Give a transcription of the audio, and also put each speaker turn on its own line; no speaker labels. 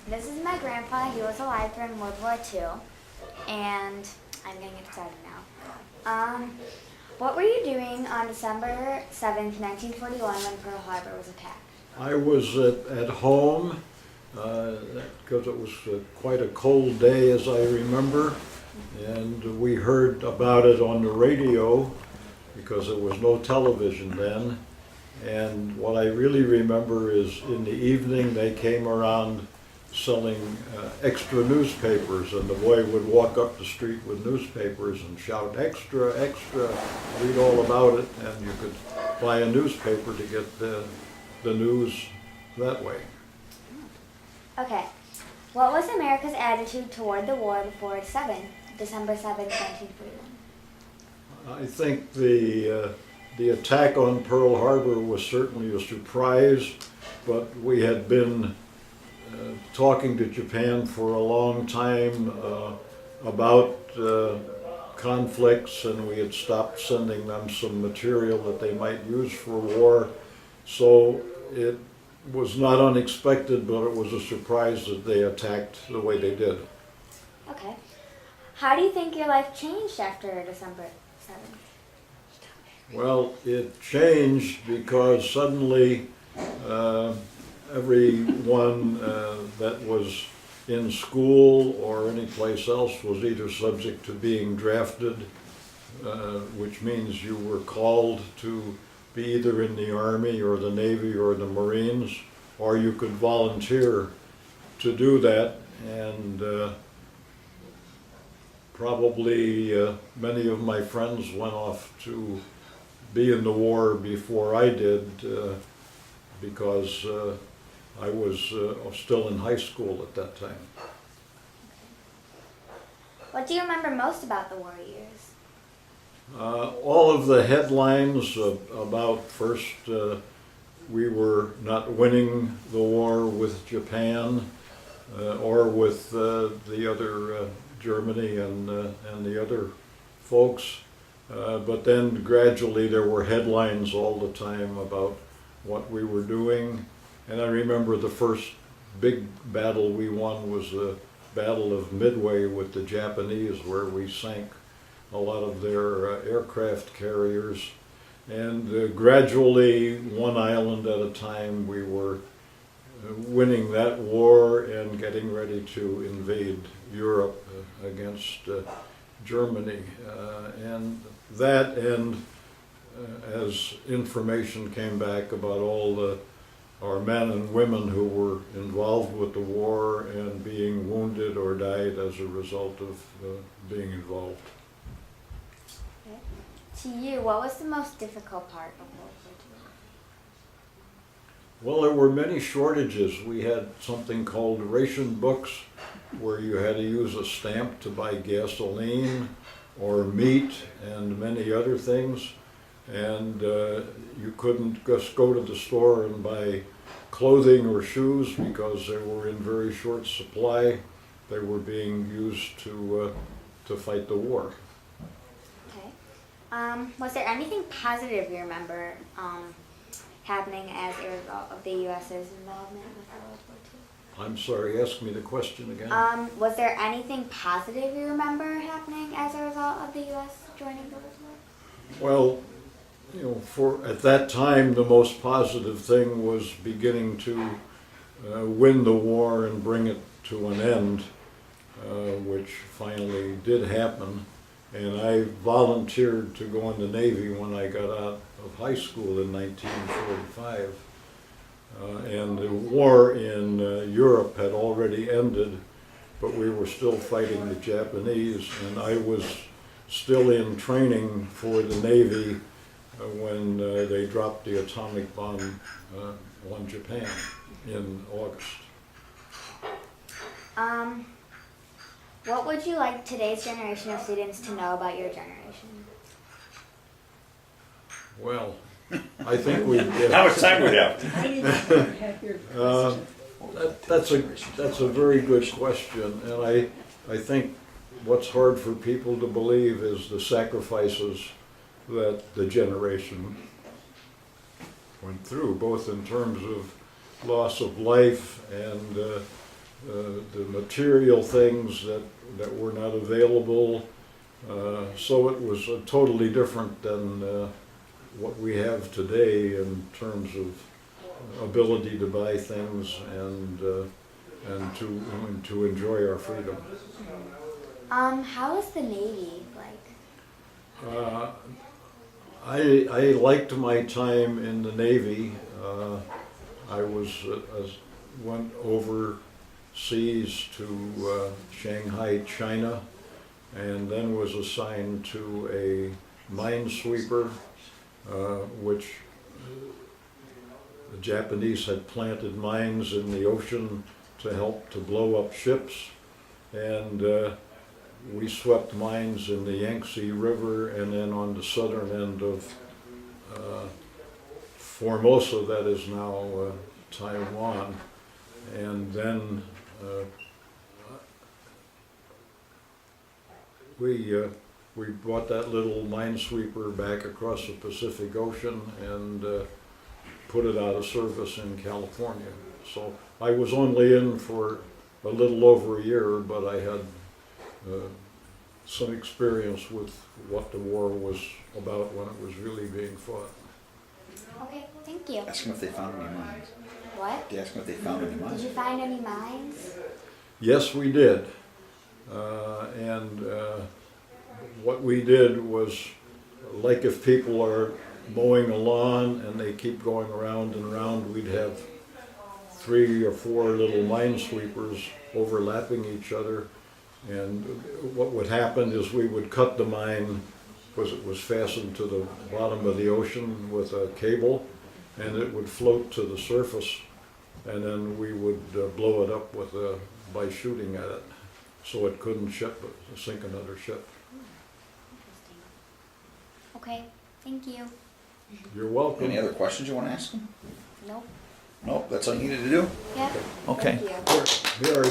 This is my grandpa. He was alive during World War II, and I'm gonna get started now. What were you doing on December 7th, 1941 when Pearl Harbor was attacked?
I was at home because it was quite a cold day, as I remember, and we heard about it on the radio because there was no television then. And what I really remember is in the evening they came around selling extra newspapers, and the boy would walk up the street with newspapers and shout, "Extra, extra," read all about it, and you could buy a newspaper to get the news that way.
Okay. What was America's attitude toward the war before December 7th, 1941?
I think the attack on Pearl Harbor was certainly a surprise, but we had been talking to Japan for a long time about conflicts, and we had stopped sending them some material that they might use for war. So it was not unexpected, but it was a surprise that they attacked the way they did.
Okay. How do you think your life changed after December 7th?
Well, it changed because suddenly everyone that was in school or any place else was either subject to being drafted, which means you were called to be either in the Army or the Navy or the Marines, or you could volunteer to do that. And probably many of my friends went off to be in the war before I did, because I was still in high school at that time.
What do you remember most about the war years?
All of the headlines about first we were not winning the war with Japan or with the other Germany and the other folks. But then gradually there were headlines all the time about what we were doing. And I remember the first big battle we won was the Battle of Midway with the Japanese, where we sank a lot of their aircraft carriers. And gradually, one island at a time, we were winning that war and getting ready to invade Europe against Germany. And that, and as information came back about all our men and women who were involved with the war and being wounded or died as a result of being involved.
Okay. To you, what was the most difficult part of World War II?
Well, there were many shortages. We had something called ration books, where you had to use a stamp to buy gasoline or meat and many other things. And you couldn't just go to the store and buy clothing or shoes because they were in very short supply. They were being used to fight the war.
Okay. Was there anything positive you remember happening as a result of the U.S.'s involvement with World War II?
I'm sorry, ask me the question again.
Was there anything positive you remember happening as a result of the U.S. joining the war?
Well, you know, at that time, the most positive thing was beginning to win the war and bring it to an end, which finally did happen. And I volunteered to go in the Navy when I got out of high school in 1945. And the war in Europe had already ended, but we were still fighting the Japanese, and I was still in training for the Navy when they dropped the atomic bomb on Japan in August.
What would you like today's generation of students to know about your generation?
Well, I think we.
How much time we have?
That's a very good question, and I think what's hard for people to believe is the sacrifices that the generation went through, both in terms of loss of life and the material things that were not available. So it was totally different than what we have today in terms of ability to buy things and to enjoy our freedom.
How was the Navy like?
I liked my time in the Navy. I went overseas to Shanghai, China, and then was assigned to a minesweeper, which the Japanese had planted mines in the ocean to help to blow up ships, and we swept mines in the Yangtze River and then on the southern end of Formosa, that is now Taiwan, and then we brought that little minesweeper back across the Pacific Ocean and put it out of service in California. So I was only in for a little over a year, but I had some experience with what the war was about when it was really being fought.
Okay, thank you.
Ask them if they found any mines.
What?
They ask them if they found any
Did
mines.
you find any mines?
Yes, we did. What we did was, like if people are mowing a lawn and they keep going around and around, we'd have 3 or 4 little minesweepers overlapping each other. And what would happen is we would cut the mine because it was fastened to the bottom of the ocean with a cable, and it would float to the surface, and then we would blow it up by shooting at it, so it couldn't sink another ship.
Interesting. Okay, thank you.
You're welcome.
Any other questions you want to ask them?
Nope.
Nope, that's all you needed to do?
Yep.
Okay.
Thank you.
Here,